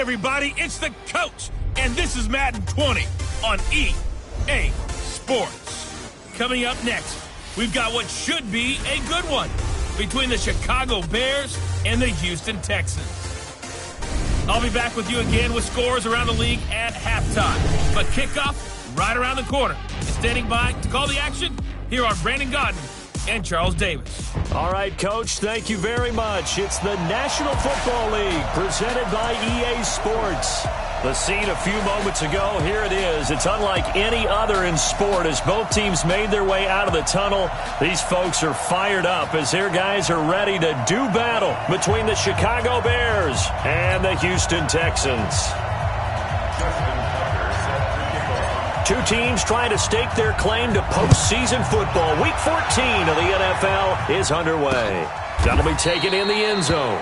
everybody, it's the coach, and this is Madden 20 on EA Sports. Coming up next, we've got what should be a good one between the Chicago Bears and the Houston Texans. I'll be back with you again with scores around the league at halftime, but kickoff right around the corner. And standing by to call the action, here are Brandon Godden and Charles Davis. All right, Coach, thank you very much. It's the National Football League presented by EA Sports. The scene a few moments ago, here it is. It's unlike any other in sport as both teams made their way out of the tunnel. These folks are fired up as their guys are ready to do battle between the Chicago Bears and the Houston Texans. Two teams trying to stake their claim to postseason football. Week 14 of the NFL is underway. That'll be taken in the end zone.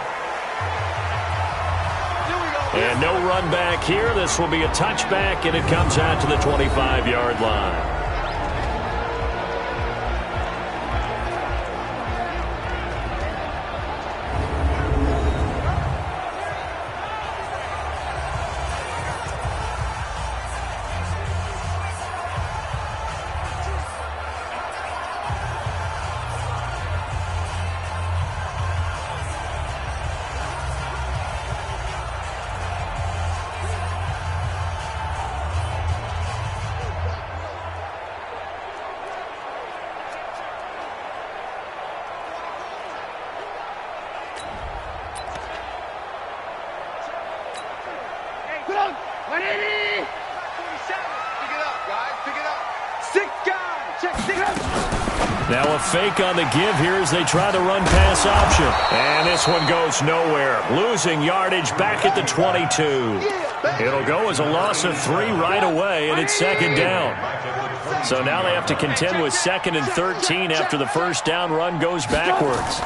And no run back here. This will be a touchback, and it comes out to the 25-yard line. Now a fake on the give here as they try the run-pass option. And this one goes nowhere. Losing yardage back at the 22. It'll go as a loss of 3 right away, and it's second down. So now they have to contend with 2nd and 13 after the first down run goes backwards.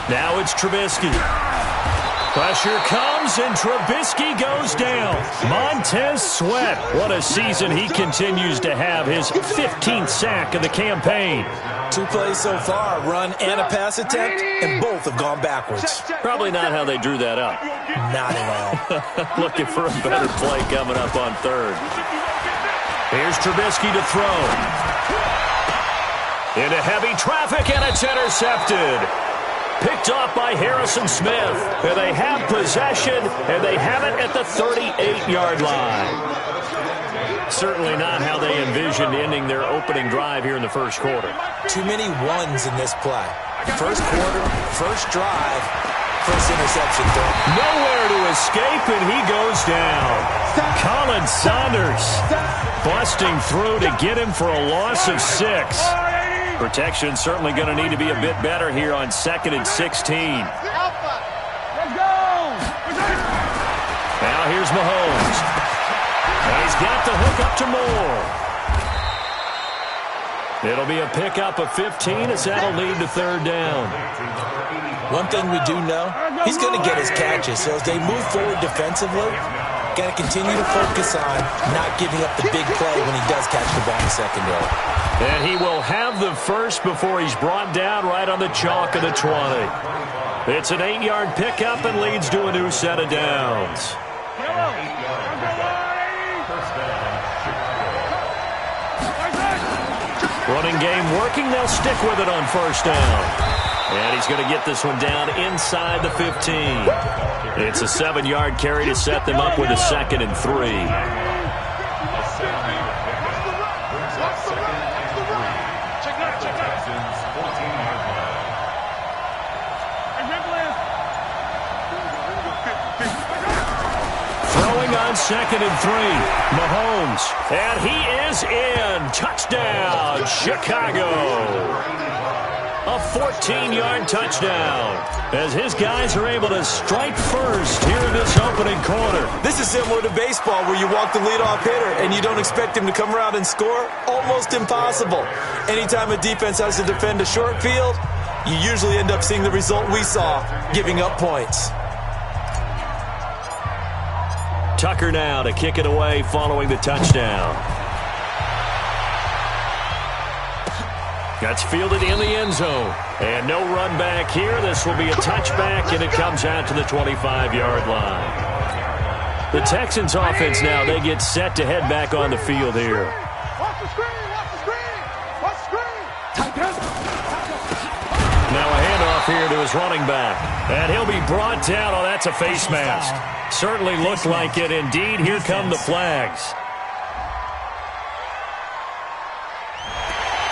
Now it's Trubisky. Pressure comes, and Trubisky goes down. Montez Sweat, what a season he continues to have. His 15th sack of the campaign. 2 plays so far, run and a pass attempt, and both have gone backwards. Probably not how they drew that up. Not at all. Looking for a better play coming up on 3rd. Here's Trubisky to throw. Into heavy traffic, and it's intercepted. Picked off by Harrison Smith. And they have possession, and they have it at the 38-yard line. Certainly not how they envisioned ending their opening drive here in the first quarter. Too many ones in this play. First quarter, first drive, first interception throw. Nowhere to escape, and he goes down. Colin Saunders busting through to get him for a loss of 6. Protection certainly going to need to be a bit better here on 2nd and 16. Now here's Mahomes. And he's got the hook up to Moore. It'll be a pickup of 15 as that'll lead to 3rd down. One thing we do know, he's going to get his catches. So as they move forward defensively, got to continue to focus on not giving up the big play when he does catch the ball in the secondary. And he will have the first before he's brought down right on the chalk of the 20. It's an 8-yard pickup and leads to a new set of downs. Running game working. They'll stick with it on 1st down. And he's going to get this one down inside the 15. It's a 7-yard carry to set them up with a 2nd and 3. On 2nd and 3, Mahomes, and he is in. Touchdown, Chicago. A 14-yard touchdown as his guys are able to strike first here in this opening quarter. This is similar to baseball where you walk the leadoff hitter and you don't expect him to come around and score. Almost impossible. Anytime a defense has to defend a short field, you usually end up seeing the result we saw, giving up points. Tucker now to kick it away following the touchdown. That's fielded in the end zone. And no run back here. This will be a touchback, and it comes out to the 25-yard line. The Texans offense now, they get set to head back on the field here. Watch the screen, watch the screen, watch the screen. Now a handoff here to his running back. And he'll be brought down. Oh, that's a face mask. Certainly looked like it. Indeed, here come the flags.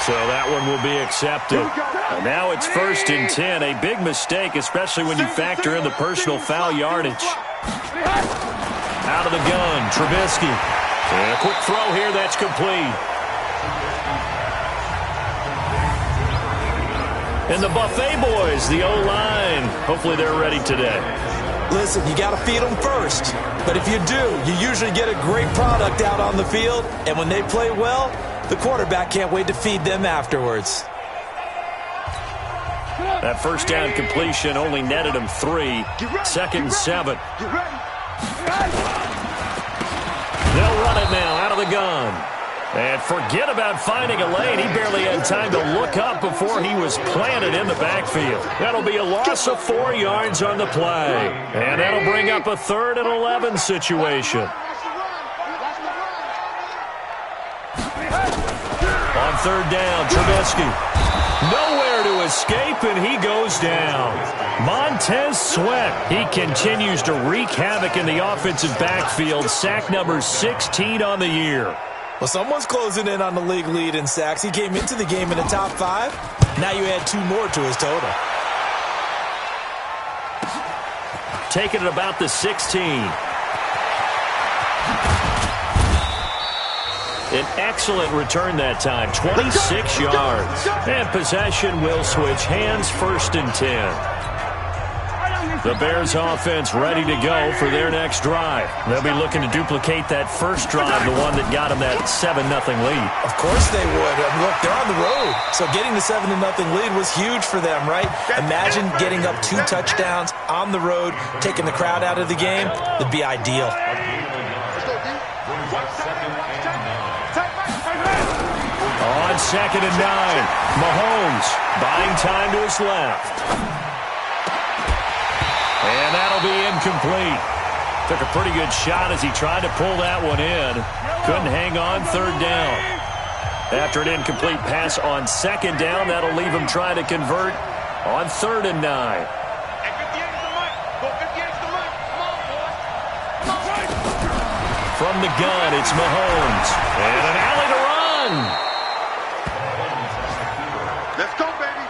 So that one will be accepted. And now it's 1st and 10. A big mistake, especially when you factor in the personal foul yardage. Out of the gun, Trubisky. And a quick throw here, that's complete. And the Buffet boys, the O-line, hopefully they're ready today. Listen, you got to feed them first. But if you do, you usually get a great product out on the field. And when they play well, the quarterback can't wait to feed them afterwards. That first down completion only netted him 3. 2nd and 7. They'll run it now out of the gun. And forget about finding a lane. He barely had time to look up before he was planted in the backfield. That'll be a loss of 4 yards on the play. And that'll bring up a 3rd and 11 situation. On 3rd down, Trubisky. Nowhere to escape, and he goes down. Montez Sweat. He continues to wreak havoc in the offensive backfield. Sack number 16 on the year. Well, someone's closing in on the league lead in sacks. He came into the game in the top 5. Now you add 2 more to his total. Taking it about the 16. An excellent return that time, 26 yards. And possession will switch hands, 1st and 10. The Bears offense ready to go for their next drive. They'll be looking to duplicate that first drive, the one that got them that 7-0 lead. Of course they would. I mean, look, they're on the road. So getting the 7-0 lead was huge for them, right? Imagine getting up 2 touchdowns on the road, taking the crowd out of the game. That'd be ideal. On 2nd and 9, Mahomes buying time to his left. And that'll be incomplete. Took a pretty good shot as he tried to pull that one in. Couldn't hang on 3rd down. After an incomplete pass on 2nd down, that'll leave him trying to convert on 3rd and 9. From the gun, it's Mahomes. And an alley to run. Let's go, baby.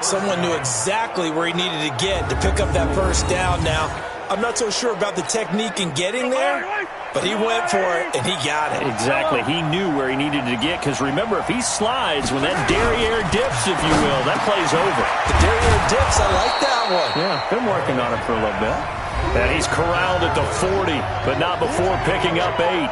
Someone knew exactly where he needed to get to pick up that first down now. I'm not so sure about the technique in getting there, but he went for it, and he got it. Exactly. He knew where he needed to get, because remember, if he slides, when that derriere dips, if you will, that play's over. The derriere dips, I like that one. Yeah, been working on it for a little bit. And he's corralled at the 40, but not before picking up 8.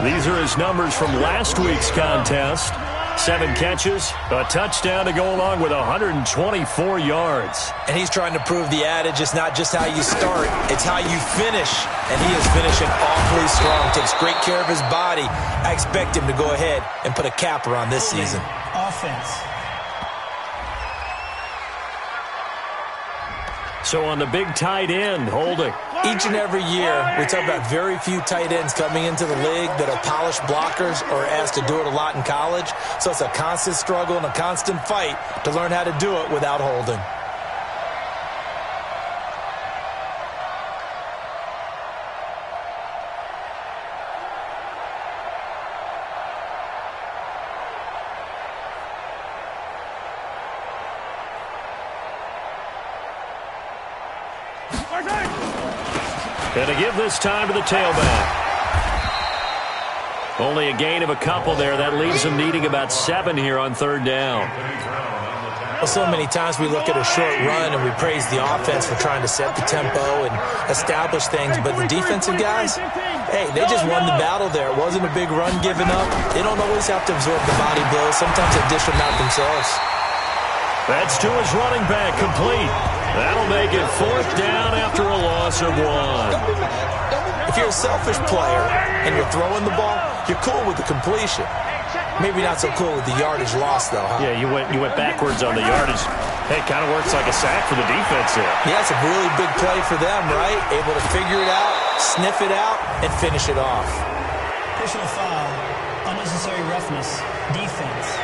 These are his numbers from last week's contest. 7 catches, a touchdown to go along with 124 yards. And he's trying to prove the adage, it's not just how you start, it's how you finish. And he is finishing awfully strong, takes great care of his body. I expect him to go ahead and put a capper on this season. Offense. So on the big tight end, Holding. Each and every year, we talk about very few tight ends coming into the league that are polished blockers or asked to do it a lot in college. So it's a constant struggle and a constant fight to learn how to do it without holding. And to give this time to the tailback. Only a gain of a couple there. That leaves them needing about 7 here on 3rd down. Well, so many times we look at a short run and we praise the offense for trying to set the tempo and establish things. But the defensive guys, hey, they just won the battle there. It wasn't a big run given up. They don't always have to absorb the body blows. Sometimes they dish them out themselves. That's to his running back, complete. That'll make it 4th down after a loss of 1. If you're a selfish player and you're throwing the ball, you're cool with the completion. Maybe not so cool with the yardage loss, though, huh? Yeah, you went backwards on the yardage. Hey, it kind of works like a sack for the defense there. Yeah, it's a really big play for them, right? Able to figure it out, sniff it out, and finish it off. Personal foul, unnecessary roughness, defense.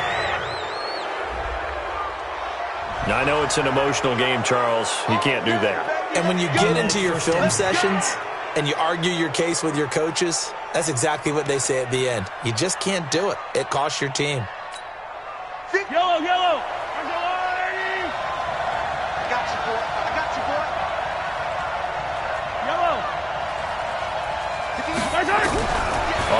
Now, I know it's an emotional game, Charles. You can't do that. And when you get into your film sessions and you argue your case with your coaches, that's exactly what they say at the end. You just can't do it. It costs your team. Yellow, yellow. I got you, boy. I got you, boy. Yellow.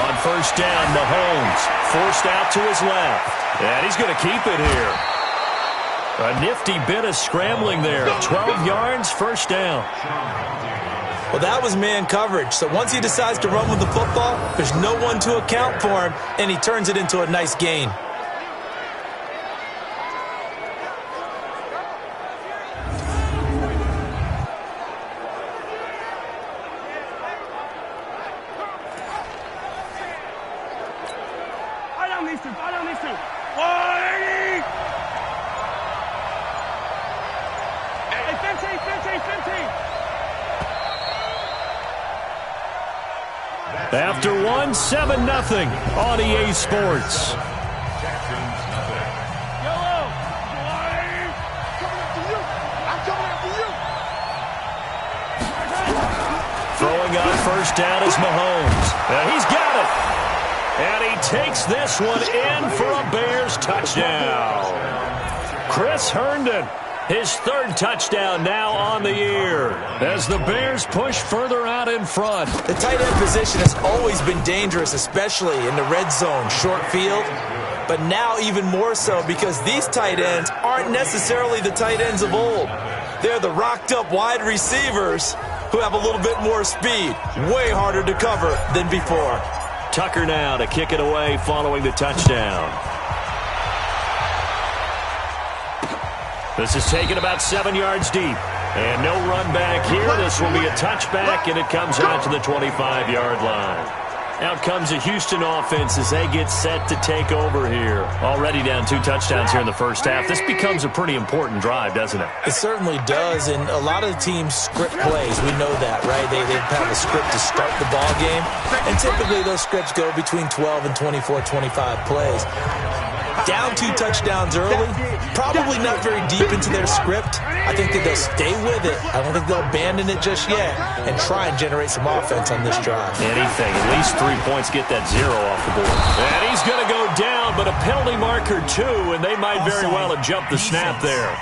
On first down, Mahomes forced out to his left. And he's going to keep it here. A nifty bit of scrambling there. 12 yards, first down. Well, that was man coverage. So once he decides to run with the football, there's no one to account for him, and he turns it into a nice gain. After 7-0 on EA Sports. Throwing on first down is Mahomes. And he's got it. And he takes this one in for a Bears touchdown. Chris Herndon, his third touchdown now on the year as the Bears push further out in front. The tight end position has always been dangerous, especially in the red zone, short field. But now even more so because these tight ends aren't necessarily the tight ends of old. They're the rocked-up wide receivers who have a little bit more speed. Way harder to cover than before. Tucker now to kick it away following the touchdown. This is taken about 7 yards deep. And no run back here. This will be a touchback, and it comes out to the 25-yard line. Out comes the Houston offense as they get set to take over here. Already down 2 touchdowns here in the first half. This becomes a pretty important drive, doesn't it? It certainly does, and a lot of the teams script plays. We know that, right? They have a script to start the ball game, and typically those scripts go between 12 and 24, 25 plays. Down 2 touchdowns early, probably not very deep into their script. I think that they'll stay with it. I don't think they'll abandon it just yet and try and generate some offense on this drive. Anything, at least 3 points, get that 0 off the board. And he's going to go down, but a penalty marker too, and they might very well have jumped the snap there.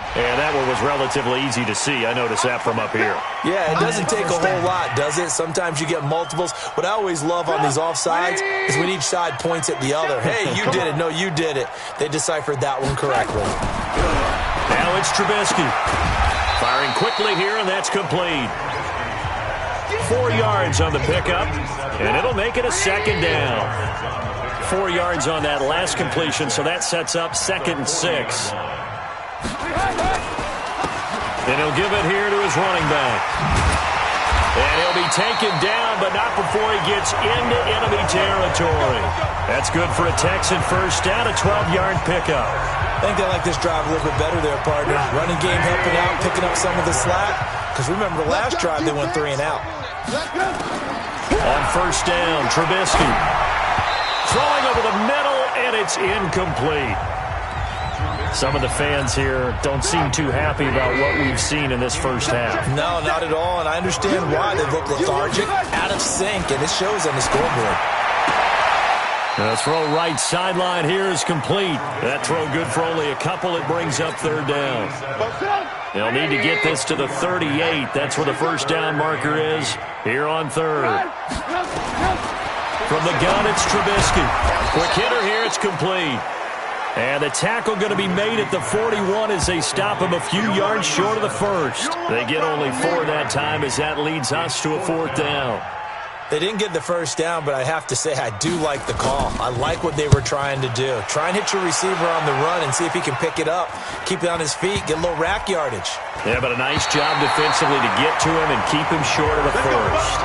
And that one was relatively easy to see. I noticed that from up here. Yeah, it doesn't take a whole lot, does it? Sometimes you get multiples. What I always love on these offsides is when each side points at the other. Hey, you did it. No, you did it. They deciphered that one correctly. Now it's Trubisky. Firing quickly here, and that's complete. 4 yards on the pickup, and it'll make it a second down. 4 yards on that last completion, so that sets up 2nd and 6. And he'll give it here to his running back. And he'll be taken down, but not before he gets into enemy territory. That's good for a Texan first down, a 12-yard pickup. I think they like this drive a little bit better there, partner. Running game helping out, picking up some of the slack. Because remember, the last drive they went 3 and out. On first down, Trubisky. Throwing over the middle, and it's incomplete. Some of the fans here don't seem too happy about what we've seen in this first half. No, not at all, and I understand why. They look lethargic, out of sync, and it shows on the scoreboard. The throw right sideline here is complete. That throw good for only a couple. It brings up 3rd down. They'll need to get this to the 38. That's where the first down marker is here on 3rd. From the gun, it's Trubisky. Quick hitter here, it's complete. And the tackle going to be made at the 41 as they stop him a few yards short of the first. They get only 4 that time as that leads us to a 4th down. They didn't get the first down, but I have to say I do like the call. I like what they were trying to do. Try and hit your receiver on the run and see if he can pick it up. Keep it on his feet, get a little rack yardage. Yeah, but a nice job defensively to get to him and keep him short of the first.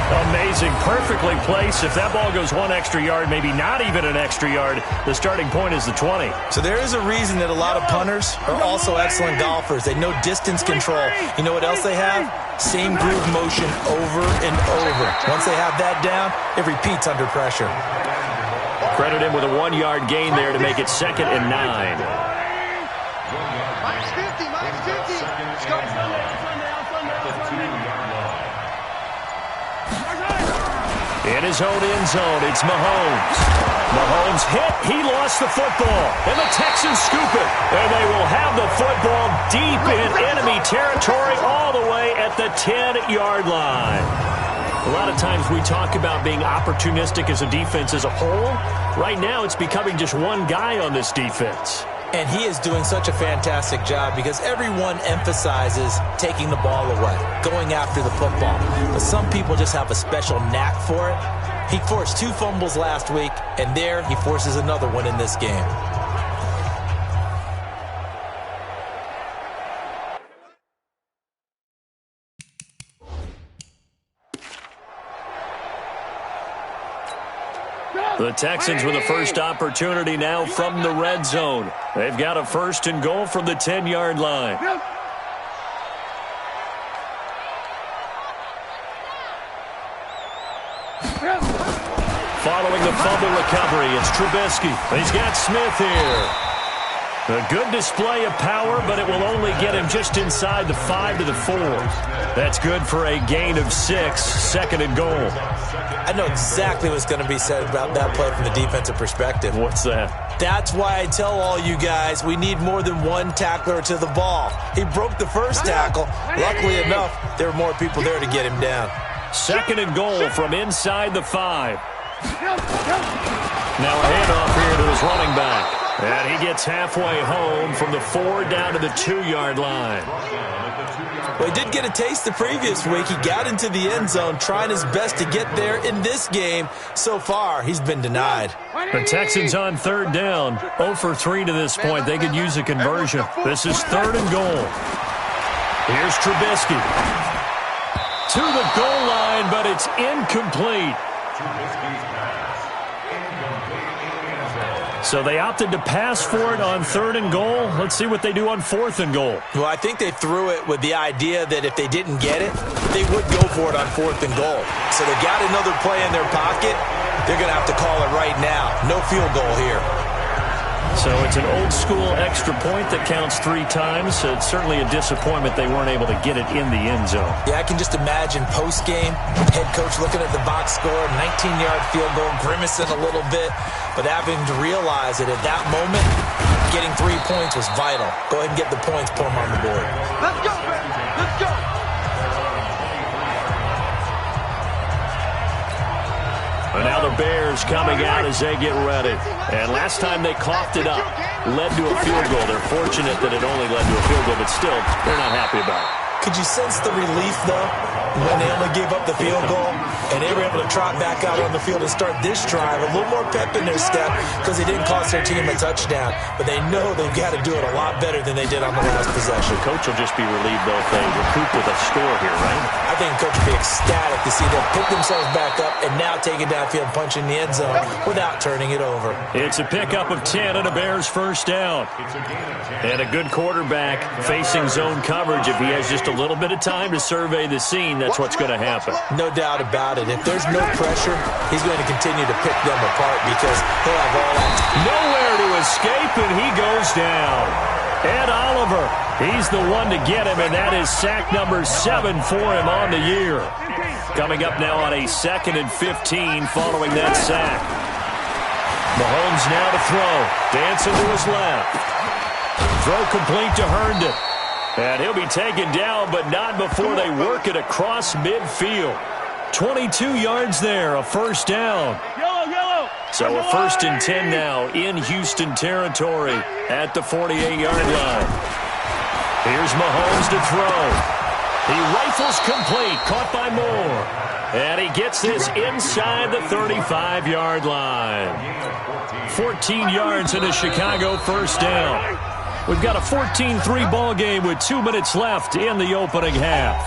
Amazing. Perfectly placed. If that ball goes one extra yard, maybe not even an extra yard, the starting point is the 20. So there is a reason that a lot of punters are also excellent golfers. They know distance control. You know what else they have? Same groove motion over and over. Once they have that down, it repeats under pressure. Credit him with a 1-yard gain there to make it 2nd and 9. Minus 50, minus 50. Let's go. In his own end zone, it's Mahomes. Mahomes hit. He lost the football. And the Texans scoop it. And they will have the football deep in enemy territory all the way at the 10-yard line. A lot of times we talk about being opportunistic as a defense as a whole. Right now it's becoming just one guy on this defense. And he is doing such a fantastic job because everyone emphasizes taking the ball away, going after the football. But some people just have a special knack for it. He forced 2 fumbles last week, and there he forces another one in this game. The Texans with the first opportunity now from the red zone. They've got a 1st and goal from the 10-yard line. Following the fumble recovery, it's Trubisky. He's got Smith here. A good display of power, but it will only get him just inside the 5 to the 4. That's good for a gain of 6, 2nd and goal. I know exactly what's going to be said about that play from the defensive perspective. What's that? That's why I tell all you guys we need more than one tackler to the ball. He broke the first tackle. Luckily enough, there were more people there to get him down. 2nd and goal from inside the 5. Now a handoff here to his running back. And he gets halfway home from the 4 down to the 2-yard line. Well, he did get a taste the previous week. He got into the end zone trying his best to get there in this game. So far, he's been denied. The Texans on 3rd down. 0 for 3 to this point. They could use a conversion. This is 3rd and goal. Here's Trubisky. To the goal line, but it's incomplete. So they opted to pass for it on 3rd and goal. Let's see what they do on 4th and goal. Well, I think they threw it with the idea that if they didn't get it, they would go for it on 4th and goal. So they got another play in their pocket. They're going to have to call it right now. No field goal here. So it's an old-school extra point that counts 3 times. So it's certainly a disappointment they weren't able to get it in the end zone. Yeah, I can just imagine post-game, head coach looking at the box score, 19-yard field goal, grimacing a little bit, but having to realize that at that moment, getting 3 points was vital. Go ahead and get the points, put them on the board. Let's go, baby. Let's go. And now the Bears coming out as they get ready. And last time they coughed it up, led to a field goal. They're fortunate that it only led to a field goal, but still, they're not happy about it. Could you sense the relief, though, when they only gave up the field goal and they were able to trot back out on the field and start this drive? A little more pep in their step because they didn't cost their team a touchdown, but they know they've got to do it a lot better than they did on the last possession. The coach will just be relieved, though, if they recoup with a score here, right? I think the coach will be ecstatic to see them pick themselves back up and now take it downfield and punch in the end zone without turning it over. It's a pickup of 10 and a Bears 1st down. And a good quarterback facing zone coverage. If he has just a little bit of time to survey the scene, that's what's going to happen. No doubt about it. If there's no pressure, he's going to continue to pick them apart because he'll have all that. Nowhere to escape, and he goes down. Ed Oliver, he's the one to get him, and that is sack number 7 for him on the year. Coming up now on a 2nd and 15 following that sack. Mahomes now to throw. Dancing to his left. Throw complete to Herndon. And he'll be taken down, but not before they work it across midfield. 22 yards there, a 1st down. So a 1st and 10 now in Houston territory at the 48-yard line. Here's Mahomes to throw. He rifles complete, caught by Moore. And he gets this inside the 35-yard line. 14 yards in a Chicago 1st down. We've got a 14-3 ball game with 2 minutes left in the opening half.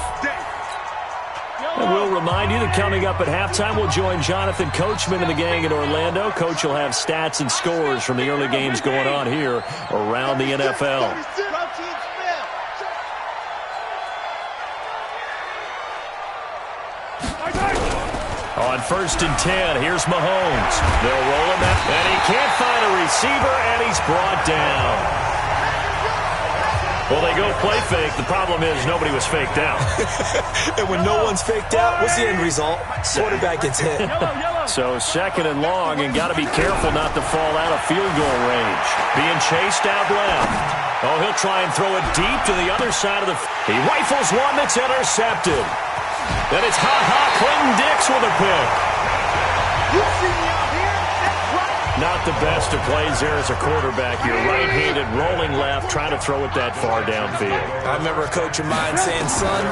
And we'll remind you that coming up at halftime, we'll join Jonathan Coachman and the gang in Orlando. Coach will have stats and scores from the early games going on here around the NFL. On 1st and 10, here's Mahomes. They'll roll him out, and he can't find a receiver, and he's brought down. Well, they go play fake. The problem is nobody was faked out. And when no one's faked out, what's the end result? Quarterback gets hit. So 2nd and long, and got to be careful not to fall out of field goal range. Being chased out left. Oh, he'll try and throw it deep to the other side of the... He rifles one that's intercepted. Then it's Clinton Dix with a pick. You see me out here? That's right. Not the best of plays there as a quarterback. You're right-handed, rolling left, trying to throw it that far downfield. I remember a coach of mine saying, son,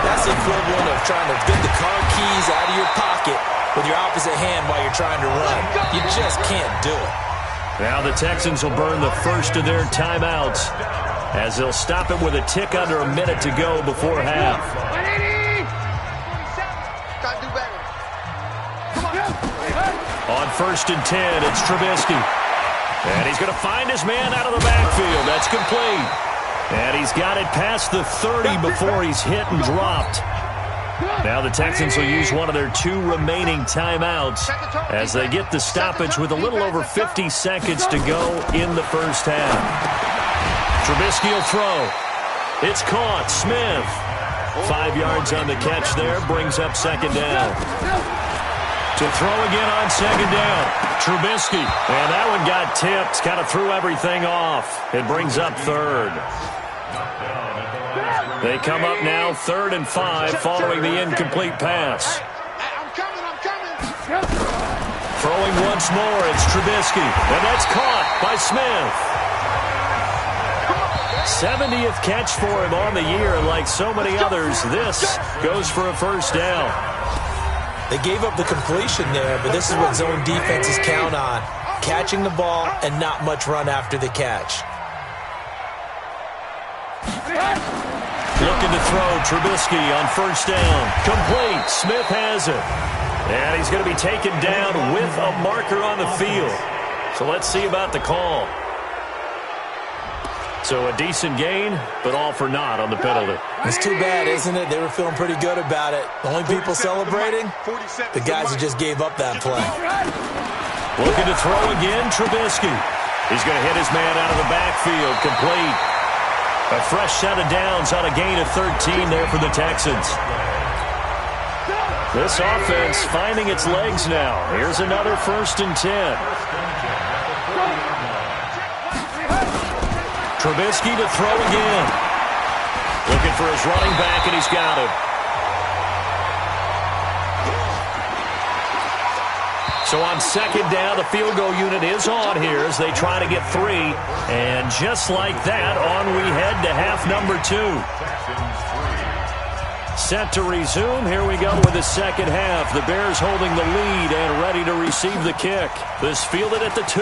that's the equivalent of trying to get the car keys out of your pocket with your opposite hand while you're trying to run. You just can't do it. Now the Texans will burn the first of their timeouts as they'll stop it with a tick under a minute to go before half. On 1st and 10, it's Trubisky. And he's going to find his man out of the backfield. That's complete. And he's got it past the 30 before he's hit and dropped. Now the Texans will use one of their 2 remaining timeouts as they get the stoppage with a little over 50 seconds to go in the first half. Trubisky will throw. It's caught. Smith. 5 yards on the catch there. Brings up 2nd down. To throw again on 2nd down. Trubisky. And that one got tipped. Kind of threw everything off. It brings up 3rd. They come up now 3rd and 5 following the incomplete pass. I'm coming. Throwing once more. It's Trubisky. And that's caught by Smith. 70th catch for him on the year. And like so many others, this goes for a first down. They gave up the completion there, but this is what zone defenses count on. Catching the ball and not much run after the catch. Looking to throw. Trubisky on 1st down. Complete. Smith has it. And he's going to be taken down with a marker on the field. So let's see about the call. So a decent gain, but all for naught on the penalty. It's too bad, isn't it? They were feeling pretty good about it. The only people celebrating, the guys who just gave up that play. Looking to throw again, Trubisky. He's going to hit his man out of the backfield, complete. A fresh set of downs on a gain of 13 there for the Texans. This offense finding its legs now. Here's another 1st and 10. Trubisky to throw again. Looking for his running back, and he's got it. So on 2nd down, the field goal unit is on here as they try to get 3. And just like that, on we head to half number 2. Set to resume. Here we go with the second half. The Bears holding the lead and ready to receive the kick. This fielded at the 2.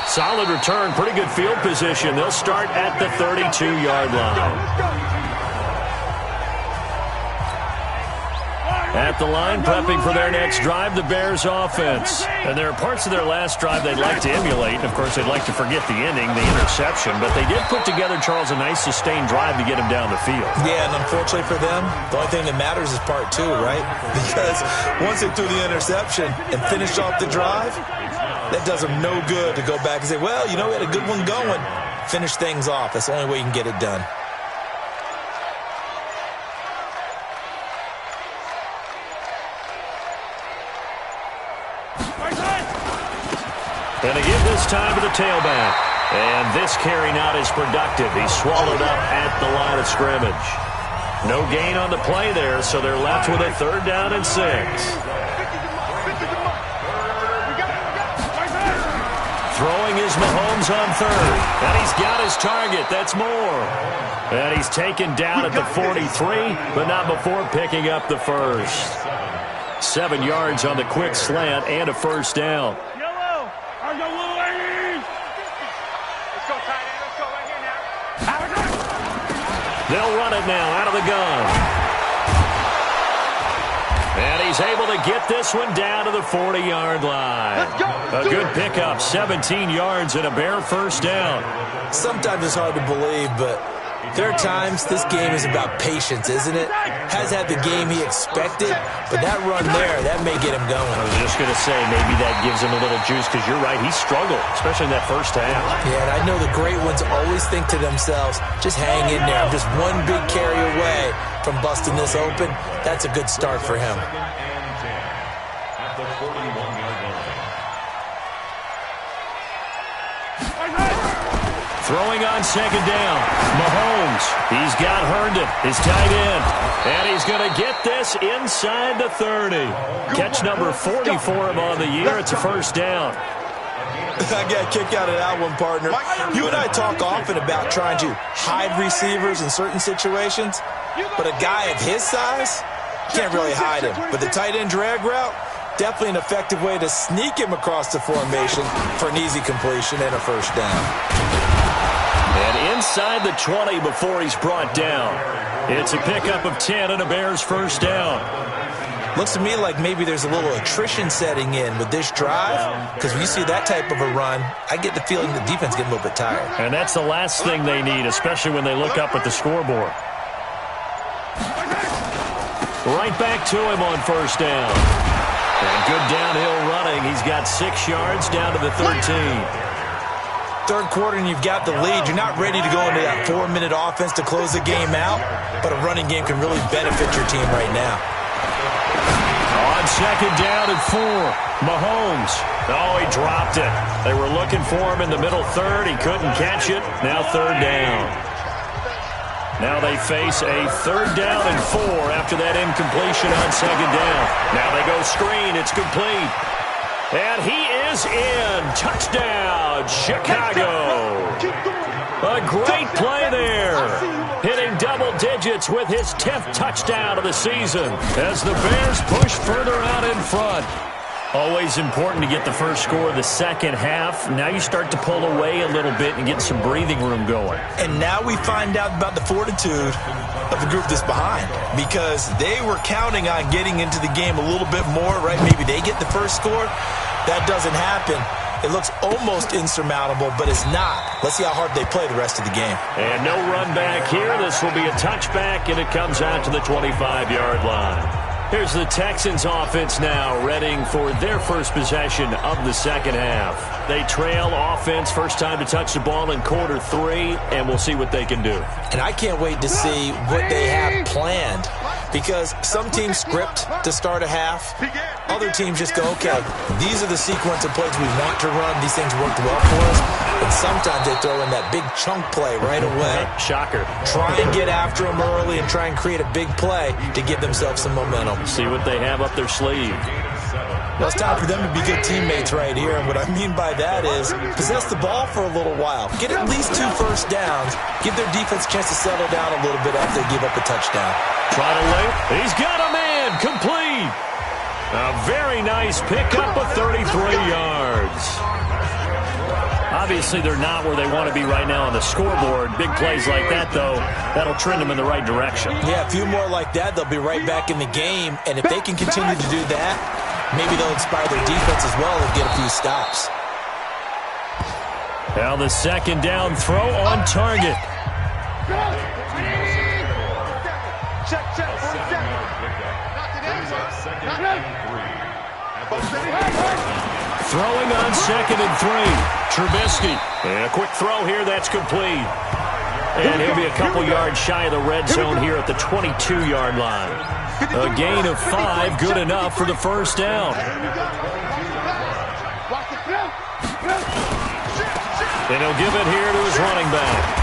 Solid return, pretty good field position. They'll start at the 32-yard line. At the line, prepping for their next drive, the Bears offense. And there are parts of their last drive they'd like to emulate. And, of course, they'd like to forget the ending, the interception. But they did put together, Charles, a nice sustained drive to get him down the field. Yeah, and unfortunately for them, the only thing that matters is part 2, right? Because once they threw the interception and finished off the drive, that does them no good to go back and say, well, you know, we had a good one going. Finish things off. That's the only way you can get it done. And they give this time to the tailback. And this carry not as productive. He's swallowed up at the line of scrimmage. No gain on the play there, so they're left with a 3rd down and 6. Throwing is Mahomes on 3rd. And he's got his target. That's more. And he's taken down at the 43, but not before picking up the 1st. 7 yards on the quick slant and a 1st down. They'll run it now out of the gun. he's able to get this one down to the 40-yard line. A good pickup, 17 yards and a Bear first down. Sometimes it's hard to believe, but there are times this game is about patience, isn't it? Has had the game he expected, but that run there, that may get him going. I was just going to say, maybe that gives him a little juice, because you're right, he struggled, especially in that first half. Yeah, and I know the great ones always think to themselves, just hang in there. I'm just one big carry away from busting this open. That's a good start for him. Throwing on second down, Mahomes. He's got Herndon, his tight end. And he's going to get this inside the 30. Catch number 40 for him on the year. It's a first down. I got a kick out of that one, partner. You and I talk often about trying to hide receivers in certain situations, but a guy of his size, can't really hide him. But the tight end drag route, definitely an effective way to sneak him across the formation for an easy completion and a first down. And inside the 20 before he's brought down. It's a pickup of 10 and a Bears first down. Looks to me like maybe there's a little attrition setting in with this drive, because when you see that type of a run, I get the feeling the defense getting a little bit tired. And that's the last thing they need, especially when they look up at the scoreboard. Right back to him on first down. And good downhill running. He's got 6 yards down to the 13. Third quarter and you've got the lead. You're not ready to go into that 4-minute offense to close the game out, but a running game can really benefit your team right now. On second down and 4, Mahomes. Oh, he dropped it. They were looking for him in the middle third. He couldn't catch it. Now third down. Now they face a third down and 4 after that incompletion on second down. Now they go screen. It's complete. And he is in. Touchdown, Chicago. A great play there. Hitting double digits with his 10th touchdown of the season as the Bears push further out in front. Always important to get the first score of the second half. Now you start to pull away a little bit and get some breathing room going. And now we find out about the fortitude of the group that's behind, because they were counting on getting into the game a little bit more, right? Maybe they get the first score. That doesn't happen. It looks almost insurmountable, but it's not. Let's see how hard they play the rest of the game. And no run back here. This will be a touchback, and it comes out to the 25-yard line. Here's the Texans offense now, readying for their first possession of the second half. They trail offense, first time to touch the ball in quarter 3, and we'll see what they can do. And I can't wait to see what they have planned, because some teams script to start a half. Other teams just go, okay, these are the sequence of plays we want to run. These things worked well for us. And sometimes they throw in that big chunk play right away. Shocker. Try and get after them early and try and create a big play to give themselves some momentum. See what they have up their sleeve. Well, it's time for them to be good teammates right here. And what I mean by that is possess the ball for a little while. Get at least 2 first downs. Give their defense a chance to settle down a little bit after they give up a touchdown. Try to wait. He's got a man. Complete. A very nice pickup of 33 yards. Obviously, they're not where they want to be right now on the scoreboard. Big plays like that, though, that'll trend them in the right direction. Yeah, a few more like that, they'll be right back in the game. And if they can continue to do that, maybe they'll inspire their defense as well and get a few stops. Now the second down throw on target. Throwing on second and 3. Trubisky. And a quick throw here, that's complete. And he'll be a couple yards shy of the red zone here at the 22-yard line. A gain of 5, good enough for the first down. And he'll give it here to his running back.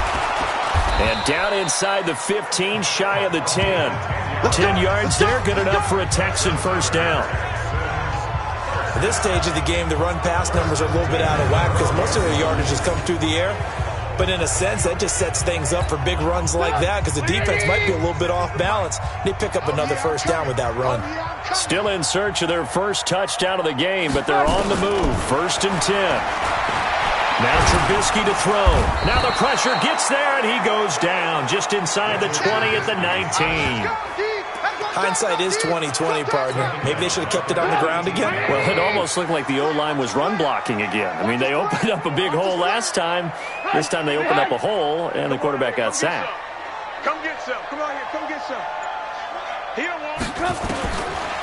And down inside the 15, shy of the 10. 10 yards there, good enough for a Texan first down. At this stage of the game, the run-pass numbers are a little bit out of whack because most of their yardage has come through the air. But in a sense, that just sets things up for big runs like that because the defense might be a little bit off balance. They pick up another first down with that run. Still in search of their first touchdown of the game, but they're on the move. First and 10. Now Trubisky to throw. Now the pressure gets there, and he goes down just inside the 20 at the 19. Hindsight is 20/20, partner. Maybe they should have kept it on the ground again. Well, it almost looked like the O-line was run blocking again. I mean, they opened up a big hole last time. This time they opened up a hole, and the quarterback got sacked. Come get some. Come on here. Come get some. Here, come.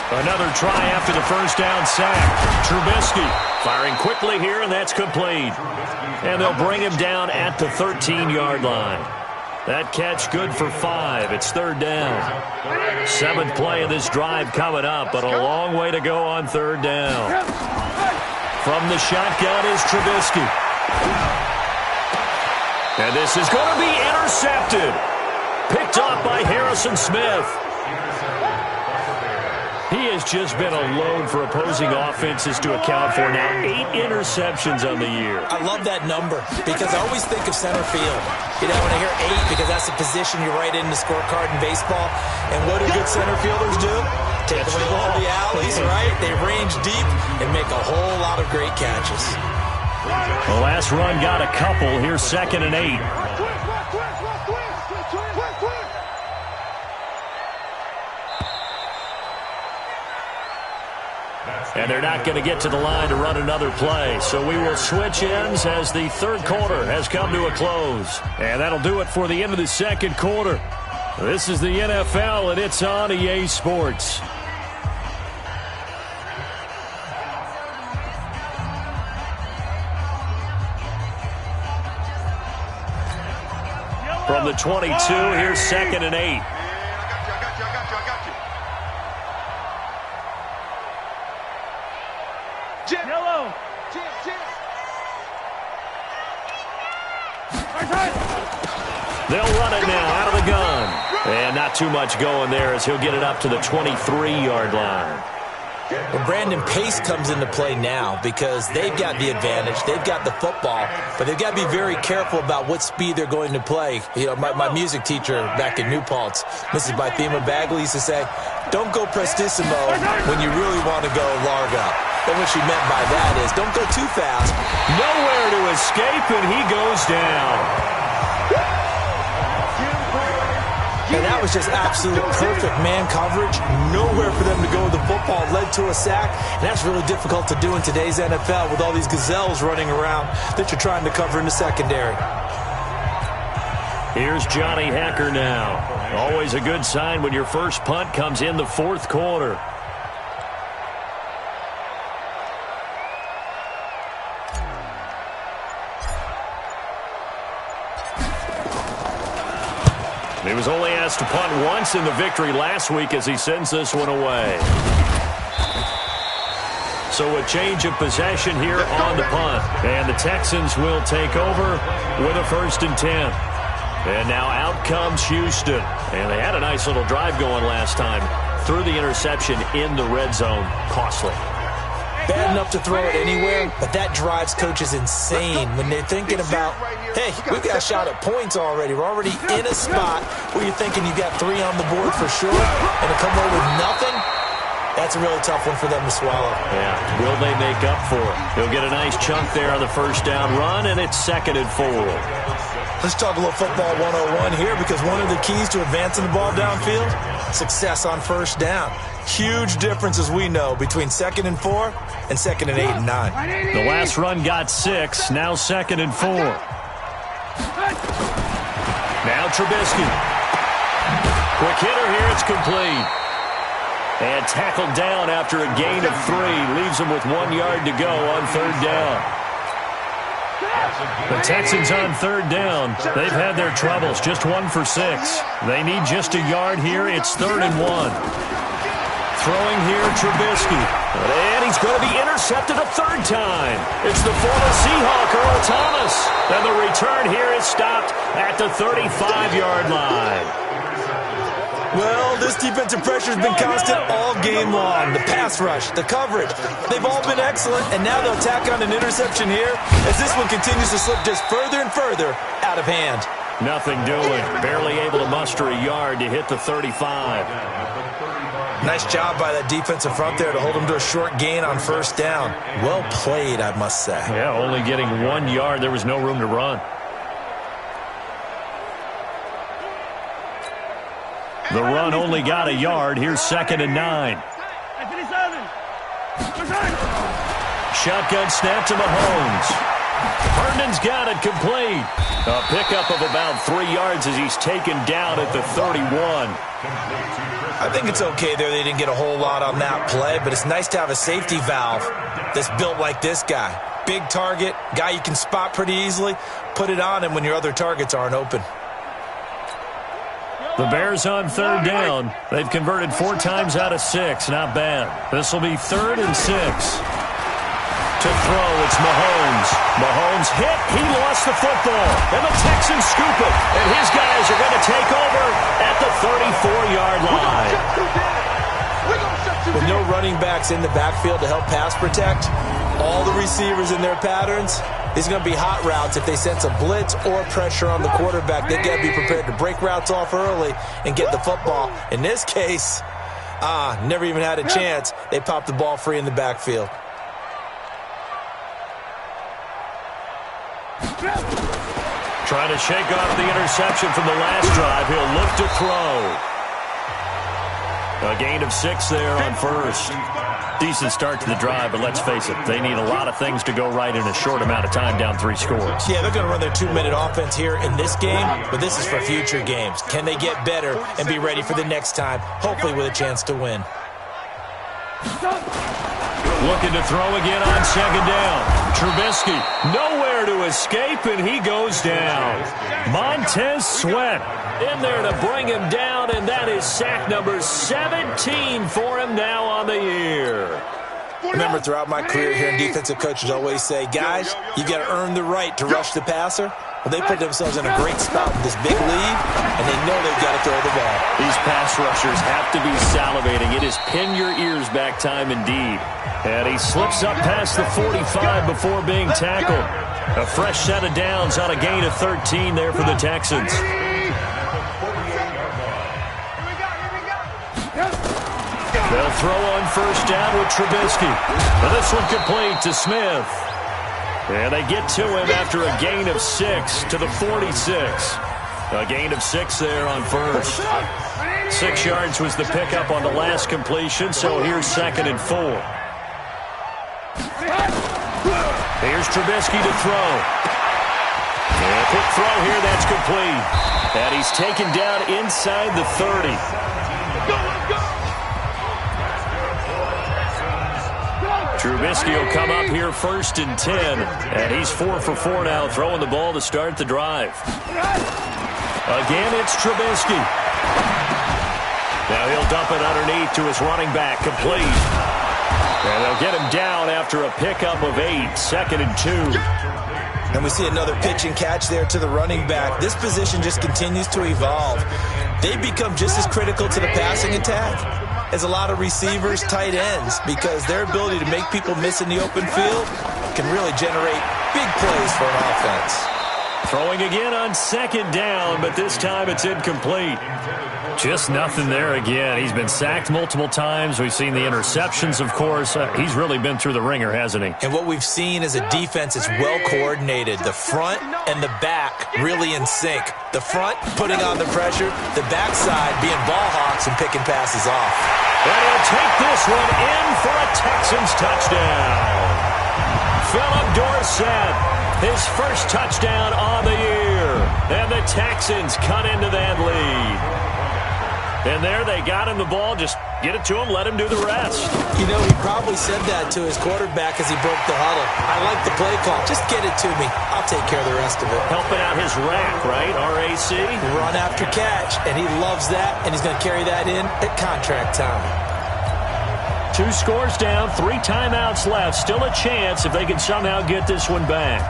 Another try after the first down sack. Trubisky firing quickly here, and that's complete. And they'll bring him down at the 13-yard line. That catch good for 5. It's third down. 7th play of this drive coming up, but a long way to go on third down. From the shotgun is Trubisky. And this is going to be intercepted. Picked off by Harrison Smith. He has just been a load for opposing offenses to account for now. 8 interceptions on the year. I love that number because I always think of center field. You know, when I hear 8, because that's the position you write in the scorecard in baseball. And what do good center fielders do? Take the ball to the alleys, right? They range deep and make a whole lot of great catches. The last run got a couple. Here's 2nd and 8. And they're not going to get to the line to run another play. So we will switch ends as the third quarter has come to a close. And that'll do it for the end of the second quarter. This is the NFL, and it's on EA Sports. From the 22, here's 2nd and 8. Yellow. They'll run it now out of the gun. And not too much going there as he'll get it up to the 23-yard line. Well, Brandon, pace comes into play now because they've got the advantage. They've got the football, but they've got to be very careful about what speed they're going to play. You know, my music teacher back in New Paltz, Mrs. Bythema Bagley, used to say, don't go prestissimo when you really want to go largo. And what she meant by that is don't go too fast. Nowhere to escape, and he goes down. And that was just absolute perfect man coverage. Nowhere for them to go with the football. Led to a sack. And that's really difficult to do in today's NFL with all these gazelles running around that you're trying to cover in the secondary. Here's Johnny Hecker now. Always a good sign when your first punt comes in the fourth quarter. He was only asked to punt once in the victory last week as he sends this one away. So a change of possession here on the punt. And the Texans will take over with a 1st and 10. And now out comes Houston. And they had a nice little drive going last time. Threw the interception in the red zone. Costly. Bad enough to throw it anywhere, but that drives coaches insane when they're thinking about, hey, we've got a shot at points already. We're already in a spot where you're thinking you've got 3 on the board for sure, and to come away with nothing, that's a really tough one for them to swallow. Yeah, will they make up for it? They'll get a nice chunk there on the first down run, and it's 2nd and 4. Let's talk a little football 101 here because one of the keys to advancing the ball downfield, success on first down. Huge difference, as we know, between 2nd and 4 and 2nd and 8 and 9. The last run got 6, now 2nd and 4. Now Trubisky. Quick hitter here, it's complete. And tackled down after a gain of 3. Leaves him with 1 yard to go on third down. The Texans on third down. They've had their troubles, just 1 for 6. They need just a yard here. It's 3rd and 1. Throwing here, Trubisky. And he's going to be intercepted a 3rd time. It's the former Seahawk, Earl Thomas. And the return here is stopped at the 35-yard line. Well, this defensive pressure has been constant all game long. The pass rush, the coverage, they've all been excellent, and now they'll tack on an interception here as this one continues to slip just further and further out of hand. Nothing doing. Barely able to muster a yard to hit the 35. Nice job by that defensive front there to hold them to a short gain on first down. Well played, I must say. Yeah, only getting 1 yard. There was no room to run. The run only got a yard. Here's 2nd and 9. Shotgun snap to Mahomes. Herndon's got it complete. A pickup of about 3 yards as he's taken down at the 31. I think it's okay there they didn't get a whole lot on that play, but it's nice to have a safety valve that's built like this guy. Big target, guy you can spot pretty easily. Put it on him when your other targets aren't open. The Bears on 3rd down. They've converted 4 times out of 6. Not bad. This will be 3rd and 6. To throw, it's Mahomes. Mahomes hit. He lost the football. And the Texans scoop it. And his guys are going to take over at the 34-yard line. With no running backs in the backfield to help pass protect, all the receivers in their patterns, these are going to be hot routes. If they sense a blitz or pressure on the quarterback, they got to be prepared to break routes off early and get the football. In this case, never even had a chance. They popped the ball free in the backfield. Trying to shake off the interception from the last drive. He'll look to throw. A gain of 6 there on 1st. Decent start to the drive, but let's face it, they need a lot of things to go right in a short amount of time, down 3 scores. Yeah, they're going to run their 2-minute offense here in this game, but this is for future games. Can they get better and be ready for the next time, hopefully with a chance to win? Looking to throw again on 2nd down. Trubisky nowhere to escape, and he goes down. Montez Sweat in there to bring him down, and that is sack number 17 for him now on the year. Remember, throughout my career here in defensive coaches always say, guys, you got to earn the right to rush the passer. Well, they put themselves in a great spot with this big lead, and they know they've got to throw the ball. These pass rushers have to be salivating. It is pin your ears back time indeed. And he slips up past the 45 before being tackled. A fresh set of downs on a gain of 13 there for the Texans. They'll throw on 1st down with Trubisky. And this one complete to Smith. And they get to him after a gain of 6 to the 46. A gain of 6 there on 1st. 6 yards was the pickup on the last completion, so here's 2nd and 4. Here's Trubisky to throw. And a quick throw here, that's complete. And he's taken down inside the 30. Trubisky will come up here 1st and 10. And he's 4 for 4 now, throwing the ball to start the drive. Again, it's Trubisky. Now he'll dump it underneath to his running back, complete. And they'll get him down after a pickup of 8, 2nd and 2. And we see another pitch and catch there to the running back. This position just continues to evolve. They become just as critical to the passing attack as a lot of receivers, tight ends, because their ability to make people miss in the open field can really generate big plays for an offense. Throwing again on 2nd down, but this time it's incomplete. Just nothing there again. He's been sacked multiple times. We've seen the interceptions, of course. He's really been through the ringer, hasn't he? And what we've seen is a defense that's well coordinated. The front and the back really in sync. The front putting on the pressure, the backside being ball hawks and picking passes off. And he'll take this one in for a Texans touchdown. Philip Dorsett, his first touchdown on the year. And the Texans cut into that lead. And there they got him the ball. Just get it to him, let him do the rest. You know, he probably said that to his quarterback as he broke the huddle. I like the play call. Just get it to me. I'll take care of the rest of it. Helping out his rack, right? RAC? Run after catch, and he loves that, and he's going to carry that in at contract time. 2 scores down, 3 timeouts left. Still a chance if they can somehow get this one back.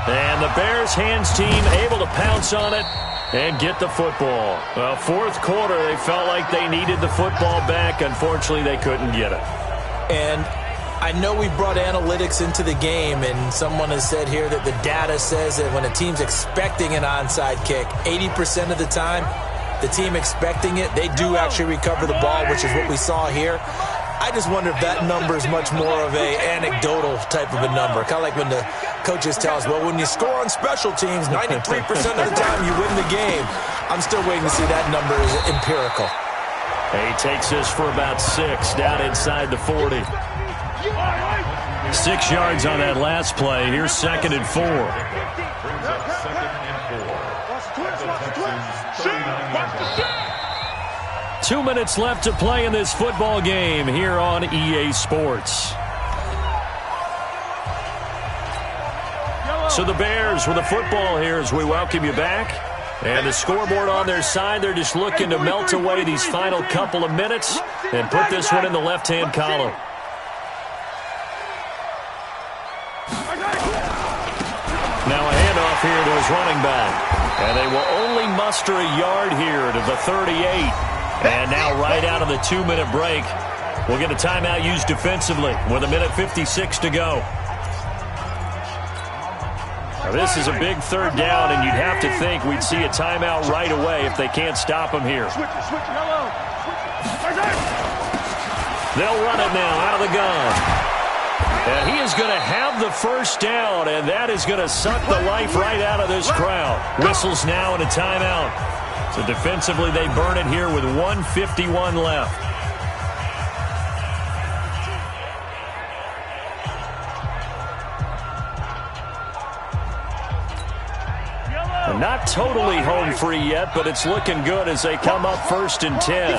And the Bears hands team able to pounce on it and get the football. Well, 4th quarter, they felt like they needed the football back. Unfortunately, they couldn't get it. And I know we brought analytics into the game, and someone has said here that the data says that when a team's expecting an onside kick, 80% of the time, the team expecting it, they do actually recover the ball, which is what we saw here. I just wonder if that number is much more of a anecdotal type of a number. Kind of like when the coaches tell us, well, when you score on special teams, 93% of the time you win the game. I'm still waiting to see that number is empirical. He takes this for about 6 down inside the 40. 6 yards on that last play. Here's 2nd and 4. 2 minutes left to play in this football game here on EA Sports. So the Bears with the football here as we welcome you back. And the scoreboard on their side, they're just looking to melt away these final couple of minutes and put this one in the left-hand column. Now a handoff here to his running back. And they will only muster a yard here to the 38. And now right out of the 2-minute break, we'll get a timeout used defensively with 1:56 to go. Now this is a big 3rd down, and you'd have to think we'd see a timeout right away if they can't stop him here. They'll run it now out of the gun. And he is going to have the 1st down, and that is going to suck the life right out of this crowd. Whistles now and a timeout. So defensively, they burn it here with 1:51 left. And not totally home free yet, but it's looking good as they come up 1st and 10.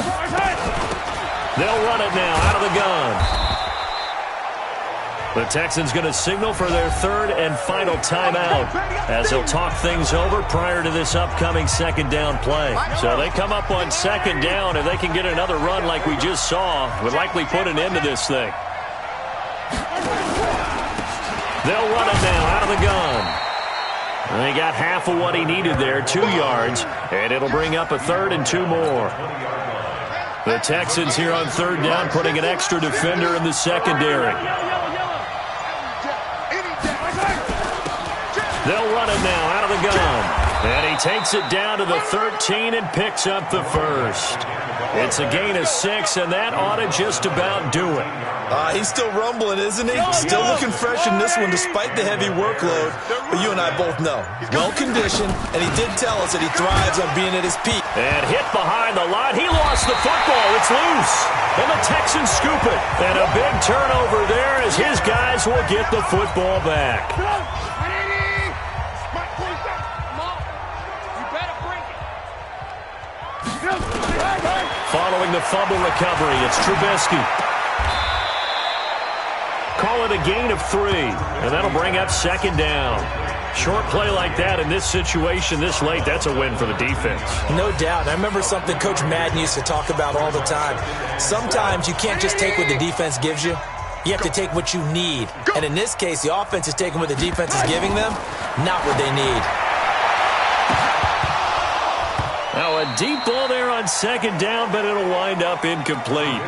They'll run it now out of the gun. The Texans going to signal for their 3rd and final timeout as they'll talk things over prior to this upcoming 2nd down play. So they come up on 2nd down, and they can get another run like we just saw. Would likely put an end to this thing. They'll run it now out of the gun. And they got half of what he needed there, 2 yards, and it'll bring up a 3rd and 2 more. The Texans here on 3rd down putting an extra defender in the secondary. They'll run it now out of the gun. And he takes it down to the 13 and picks up the 1st. It's a gain of 6, and that ought to just about do it. He's still rumbling, isn't he? Still looking fresh in this one despite the heavy workload. But you and I both know, well-conditioned, and he did tell us that he thrives on being at his peak. And hit behind the line. He lost the football. It's loose. And the Texans scoop it. And a big turnover there as his guys will get the football back. Following the fumble recovery, it's Trubisky. Call it a gain of 3, and that'll bring up 2nd down. Short play like that in this situation this late, that's a win for the defense. No doubt. I remember something Coach Madden used to talk about all the time. Sometimes you can't just take what the defense gives you. You have to take what you need. And in this case, the offense is taking what the defense is giving them, not what they need. Now a deep ball there on 2nd down, but it'll wind up incomplete.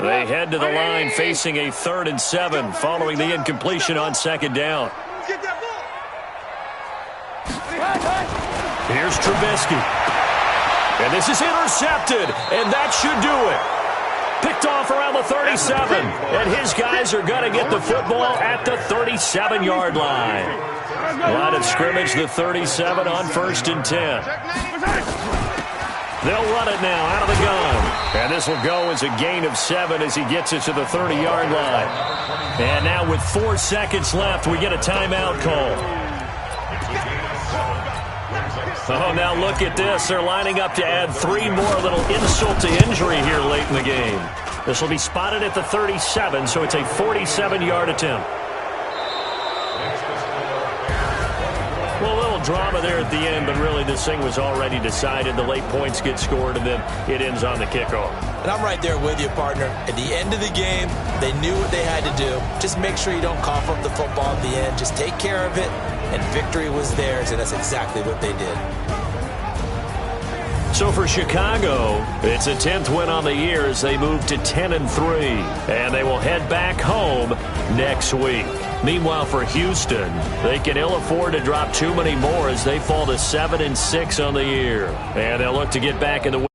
They head to the line facing a 3rd and 7 following the incompletion on 2nd down. Here's Trubisky. And this is intercepted, and that should do it. Picked off around the 37, and his guys are going to get the football at the 37-yard line. Line of scrimmage, the 37 on 1st and 10. They'll run it now out of the gun. And this will go as a gain of 7 as he gets it to the 30-yard line. And now with 4 seconds left, we get a timeout call. Oh, now look at this. They're lining up to add 3 more, little insult to injury here late in the game. This will be spotted at the 37, so it's a 47-yard attempt. Well, a little drama there at the end, but really this thing was already decided. The late points get scored, and then it ends on the kickoff. And I'm right there with you, partner. At the end of the game, they knew what they had to do. Just make sure you don't cough up the football at the end. Just take care of it, and victory was theirs, and that's exactly what they did. So for Chicago, it's a 10th win on the year as they move to 10-3, and they will head back home next week. Meanwhile, for Houston, they can ill afford to drop too many more as they fall to 7-6 on the year, and they'll look to get back in the win